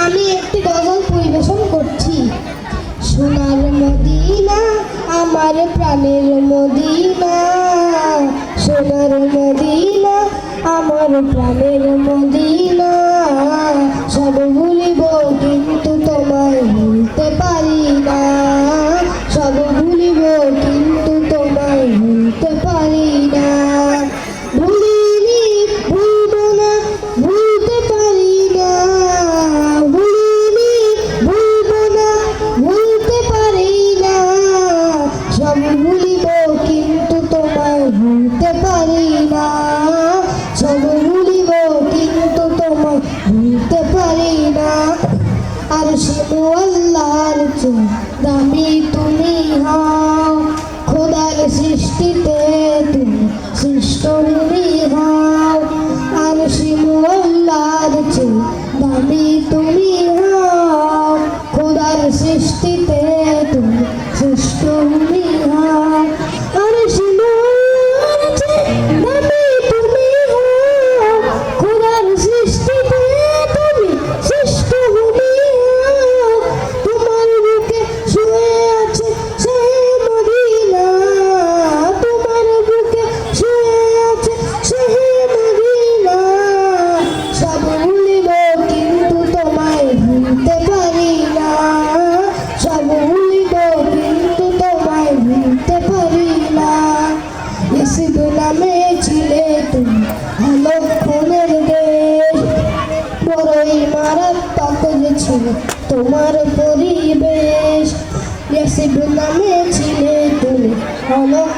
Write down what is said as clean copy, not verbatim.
আমি একটি গজল পরিবেশন করছি। সোনার মদিনা আমার প্রাণের মদিনা, সোনার মদিনা আমার প্রাণের মদিনা। সব ভুলিব কিন্তু তোমায় ভুলতে পারি না, সব ভুলিব কিন্তু তোমায় ভুলতে পারি না। ভুলিনি ভুলবো না, ভুলতে পারি না, ভুলিনি ভুলবো না, ভুলতে পারি না। সব ভুলিব কিন্তু তোমায় ভুলতে পারি না, সব ভুলিব কিন্তু তোমায় ভুলতে পারি না। আর শুধু আল্লাহর চেয়ে দামি তুমি হও, খোদার সৃষ্টিতে তুমি শ্রেষ্ঠ তুমি হও। আর শুধু আল্লাহর চেয়ে দামি তুমি হও, খোদার সৃষ্টিতে তুমি শ্রেষ্ঠ তুমি হও। আর শুধু আল্লাহর চেয়ে দামি তুমি হও, খোদার সৃষ্টিতে তুমি শ্রেষ্ঠ তুমি হও। তোমার বুকে শুয়ে আছে সেই মদিনা, তোমার বুকে শুয়ে আছে সেই মদিনা। সব ভুলিব কিন্তু তোমায় ভুলতে পারি না, সব ভুলিব কিন্তু তোমায় ভুলতে পারি না। ইসিদ নামে ছিলে তুমি অলক্ষণের দেশ, বড়ই মারাত্মক যে ছিল তোমার পরিবেশ। ইসিদ নামে ছিলে তুমি অলক্ষণের